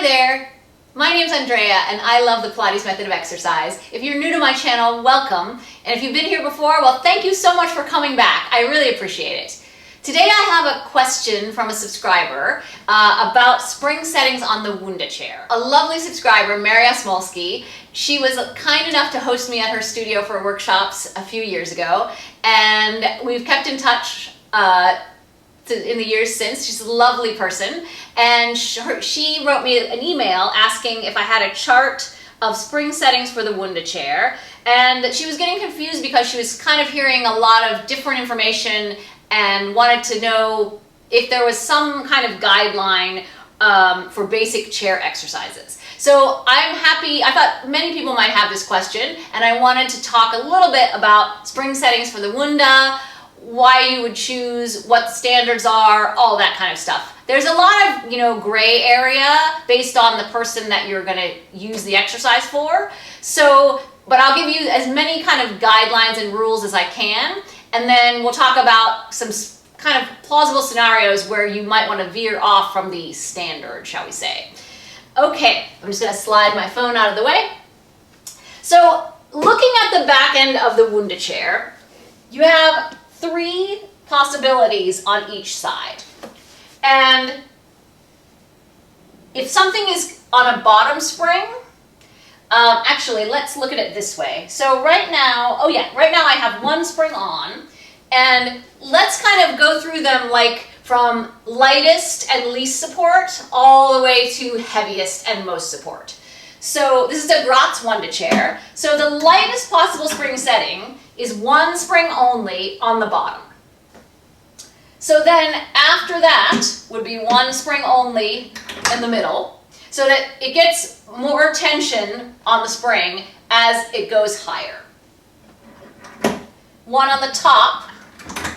Hi there, my name's Andrea and I love the Pilates Method of Exercise. If you're new to my channel, welcome. And if you've been here before, well, thank you so much for coming back. I really appreciate it. Today I have a question from a subscriber about spring settings on the Wunda Chair. A lovely subscriber, Maria Smolsky, she was kind enough to host me at her studio for workshops a few years ago, and we've kept in touch in the years since. She's a lovely person, and she wrote me an email asking if I had a chart of spring settings for the Wunda Chair, and she was getting confused because she was kind of hearing a lot of different information and wanted to know if there was some kind of guideline for basic chair exercises. So I'm happy, I thought many people might have this question, and I wanted to talk a little bit about spring settings for the Wunda, why you would choose, what the standards are, all that kind of stuff. There's a lot of, gray area based on the person that you're gonna use the exercise for. But I'll give you as many kind of guidelines and rules as I can, and then we'll talk about some kind of plausible scenarios where you might want to veer off from the standard, shall we say. Okay, I'm just gonna slide my phone out of the way. So looking at the back end of the Wunda Chair, you have 3 possibilities on each side. And if something is on a bottom spring, actually, let's look at it this way. So right now I have 1 spring on, and let's kind of go through them like from lightest and least support all the way to heaviest and most support. So this is a Gratz Wunda Chair. So the lightest possible spring setting is 1 spring only on the bottom. So then after that would be 1 spring only in the middle, so that it gets more tension on the spring as it goes higher. 1 on the top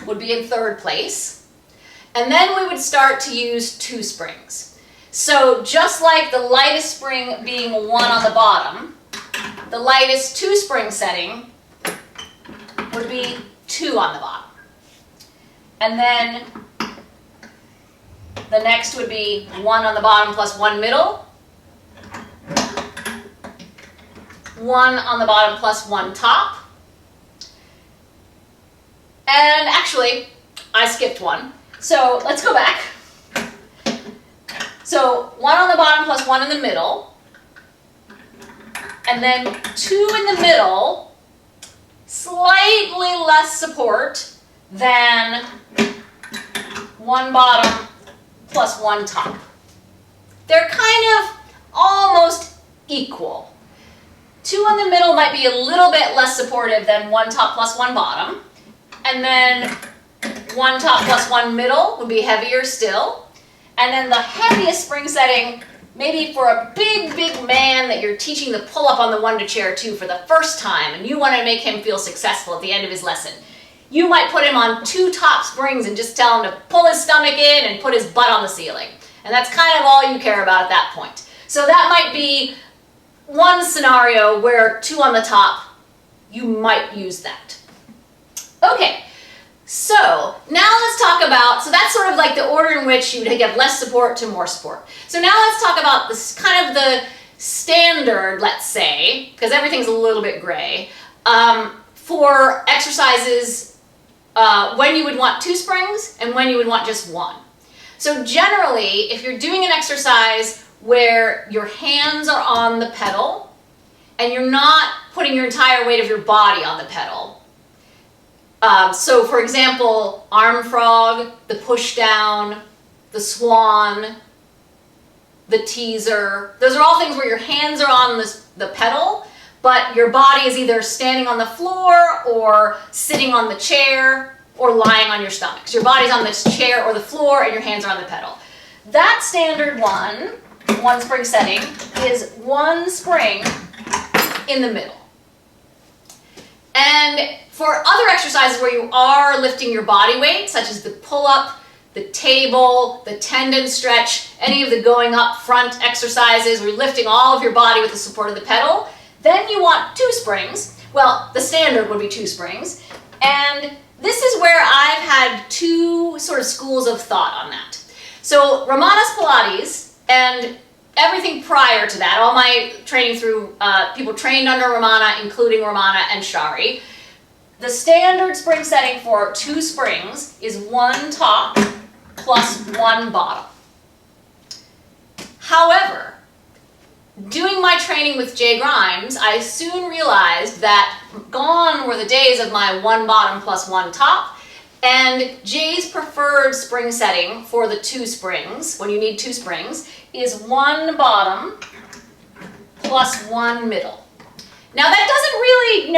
would be in 3rd place. And then we would start to use 2 springs. So just like the lightest spring being 1 on the bottom, the lightest 2 spring setting would be 2 on the bottom. And then the next would be 1 on the bottom plus 1 middle, 1 on the bottom plus 1 top. And actually, I skipped 1. So let's go back. So 1 on the bottom plus 1 in the middle, and then 2 in the middle, slightly less support than 1 bottom plus 1 top. They're kind of almost equal. 2 in the middle might be a little bit less supportive than 1 top plus 1 bottom, and then 1 top plus 1 middle would be heavier still. And then the heaviest spring setting, maybe for a big man that you're teaching the pull-up on the Wunda Chair to for the first time, and you want to make him feel successful at the end of his lesson. You might put him on 2 top springs and just tell him to pull his stomach in and put his butt on the ceiling. And that's kind of all you care about at that point. So that might be one scenario where 2 on the top, you might use that. Okay. So now let's talk about, so that's sort of like the order in which you would get less support to more support. So now let's talk about this kind of the standard, let's say, because everything's a little bit gray, for exercises when you would want 2 springs and when you would want just 1. So generally, if you're doing an exercise where your hands are on the pedal and you're not putting your entire weight of your body on the pedal, so for example, arm frog, the push down, the swan, the teaser, those are all things where your hands are on the pedal, but your body is either standing on the floor or sitting on the chair or lying on your stomach. So your body's on the chair or the floor and your hands are on the pedal. That standard 1 spring setting is 1 spring in the middle. And for other exercises where you are lifting your body weight, such as the pull-up, the table, the tendon stretch, any of the going up front exercises where you're lifting all of your body with the support of the pedal, then you want 2 springs. Well, the standard would be 2 springs. And this is where I've had 2 sort of schools of thought on that. So Hubertus Pilates and everything prior to that, all my training through people trained under Ramana, including Ramana and Shari. The standard spring setting for 2 springs is 1 top plus 1 bottom. However, doing my training with Jay Grimes, I soon realized that gone were the days of my 1 bottom plus 1 top, and Jay's preferred spring setting for the 2 springs, when you need 2 springs, is 1 bottom plus 1 middle. Now that doesn't really,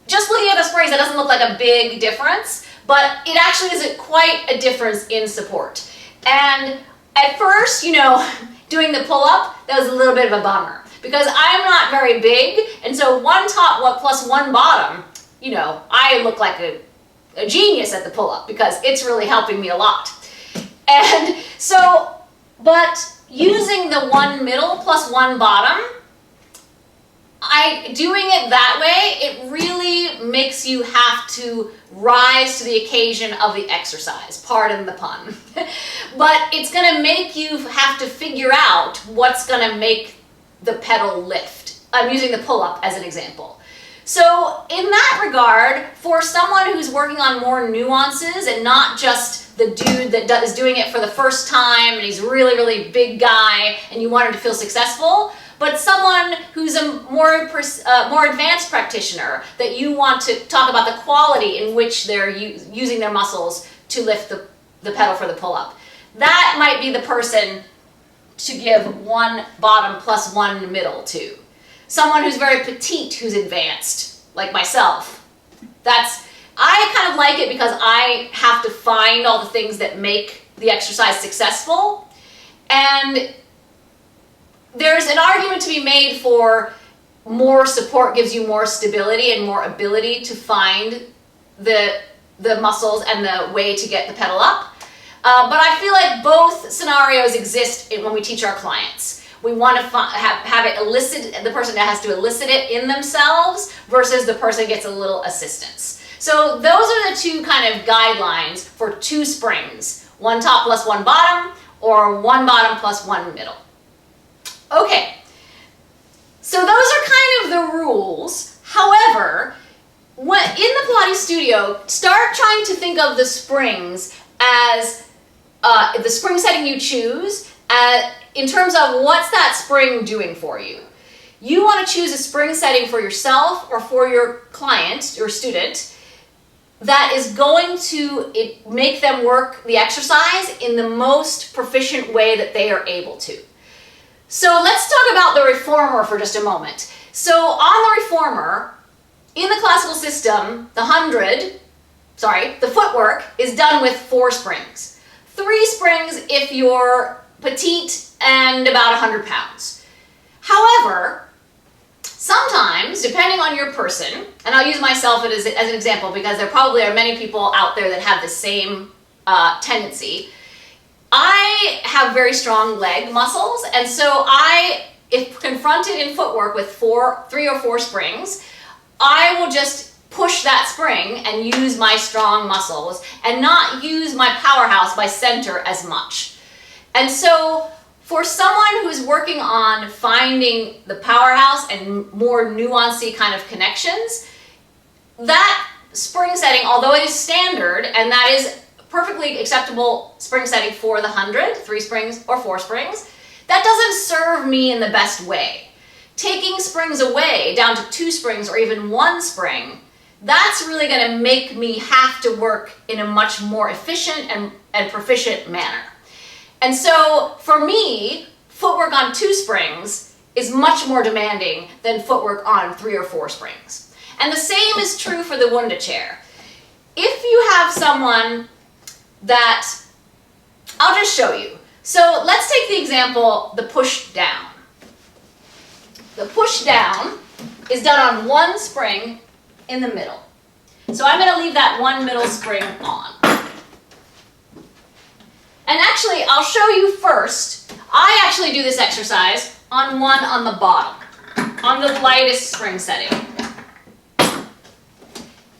just looking at the springs, that doesn't look like a big difference, but it actually is quite a difference in support. And at first, doing the pull-up, that was a little bit of a bummer because I'm not very big, and so 1 top plus 1 bottom, I look like a genius at the pull-up because it's really helping me a lot. And so, but using the 1 middle plus 1 bottom, doing it that way, it really makes you have to rise to the occasion of the exercise, pardon the pun. But it's going to make you have to figure out what's going to make the pedal lift. I'm using the pull-up as an example. So in that regard, for someone who's working on more nuances and not just the dude that is doing it for the first time and he's really, really big guy and you want him to feel successful, but someone who's a more advanced practitioner that you want to talk about the quality in which they're using their muscles to lift the pedal for the pull-up. That might be the person to give 1 bottom plus 1 middle to. Someone who's very petite, who's advanced, like myself. I kind of like it because I have to find all the things that make the exercise successful. And there's an argument to be made for more support gives you more stability and more ability to find the muscles and the way to get the pedal up. But I feel like both scenarios exist when we teach our clients. We want to have it elicit, the person that has to elicit it in themselves versus the person gets a little assistance. So those are the 2 kind of guidelines for 2 springs, 1 top plus 1 bottom or 1 bottom plus 1 middle. Okay, so those are kind of the rules. However, in the Pilates studio, start trying to think of the springs as the spring setting you choose in terms of what's that spring doing for you. You want to choose a spring setting for yourself or for your client or student that is going to make them work the exercise in the most proficient way that they are able to. So let's talk about the reformer for just a moment. So on the reformer, in the classical system, the footwork is done with 4 springs. 3 springs if you're petite and about 100 pounds. However, sometimes, depending on your person, and I'll use myself as an example because there probably are many people out there that have the same tendency. I have very strong leg muscles, and so if confronted in footwork with 3 or 4 springs, I will just push that spring and use my strong muscles and not use my powerhouse, my center as much. And so for someone who's working on finding the powerhouse and more nuanced kind of connections, that spring setting, although it is standard, and that is perfectly acceptable spring setting for the 100, 3 springs or 4 springs, that doesn't serve me in the best way. Taking springs away down to 2 springs or even 1 spring, that's really going to make me have to work in a much more efficient and proficient manner. And so for me, footwork on 2 springs is much more demanding than footwork on 3 or 4 springs. And the same is true for the Wunda Chair. If you have someone that, I'll just show you. So let's take the example, the push down. The push down is done on 1 spring in the middle. So I'm going to leave that 1 middle spring on. And actually, I'll show you first. I actually do this exercise on 1 on the bottom, on the lightest spring setting.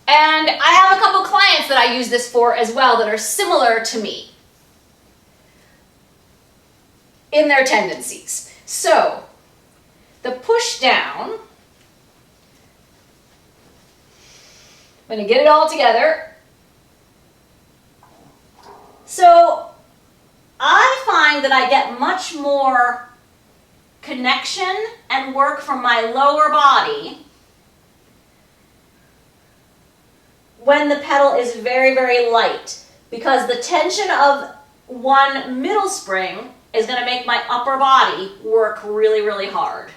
And I have a couple clients that I use this for as well that are similar to me. in their tendencies. So the push down, I'm going to get it all together. So I find that I get much more connection and work from my lower body when the pedal is very, very light, because the tension of one middle spring is going to make my upper body work really, really hard.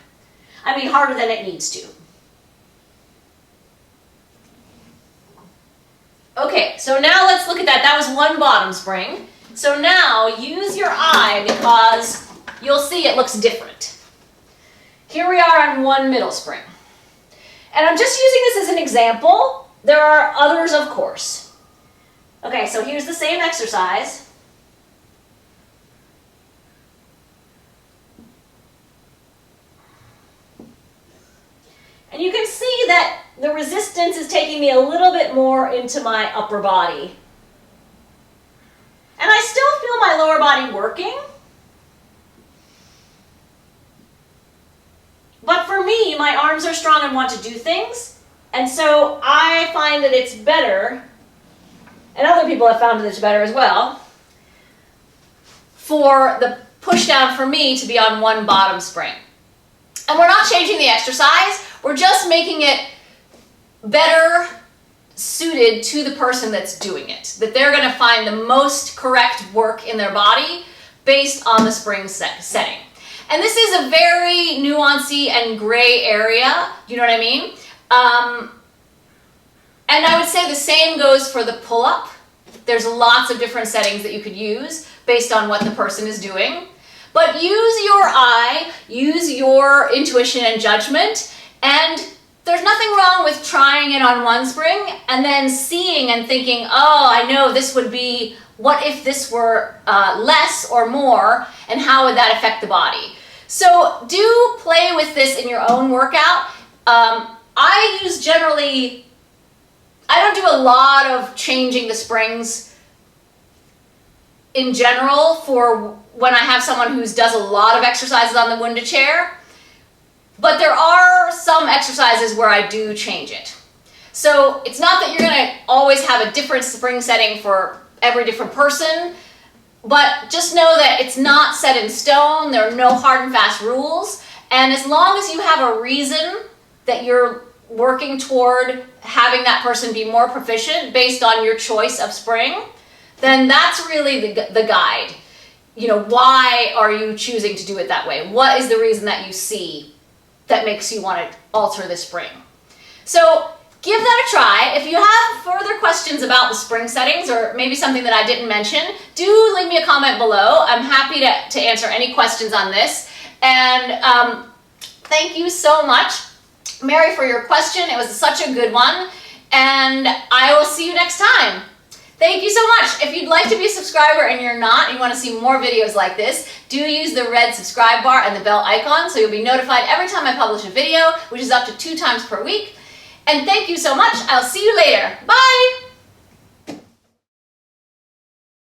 I mean, harder than it needs to. Okay, so now let's look at that. That was one bottom spring. So now use your eye, because you'll see it looks different. Here we are on one middle spring. And I'm just using this as an example. There are others, of course. Okay, so here's the same exercise. And you can see that the resistance is taking me a little bit more into my upper body. And I still feel my lower body working. But for me, my arms are strong and want to do things. And so I find that it's better, and other people have found that it's better as well, for the push down for me to be on one bottom spring. And we're not changing the exercise, we're just making it better suited to the person that's doing it. That they're going to find the most correct work in their body based on the spring setting. And this is a very nuancy and gray area, you know what I mean? And I would say the same goes for the pull-up. There's lots of different settings that you could use based on what the person is doing. But use your eye, use your intuition and judgment, and there's nothing wrong with trying it on one spring and then seeing and thinking, oh, I know this would be, what if this were less or more, and how would that affect the body? So do play with this in your own workout. I use generally, I don't do a lot of changing the springs in general for when I have someone who does a lot of exercises on the Wunda Chair, but there are some exercises where I do change it. So it's not that you're going to always have a different spring setting for every different person, but just know that it's not set in stone. There are no hard and fast rules, and as long as you have a reason that you're working toward having that person be more proficient based on your choice of spring, then that's really the guide. You know, why are you choosing to do it that way? What is the reason that you see that makes you want to alter the spring? So give that a try. If you have further questions about the spring settings, or maybe something that I didn't mention, do leave me a comment below. I'm happy to answer any questions on this. And thank you so much, Mary, for your question. It was such a good one. And I will see you next time. Thank you so much. If you'd like to be a subscriber and you're not, and you want to see more videos like this, do use the red subscribe bar and the bell icon so you'll be notified every time I publish a video, which is up to 2 times per week. And thank you so much. I'll see you later. Bye!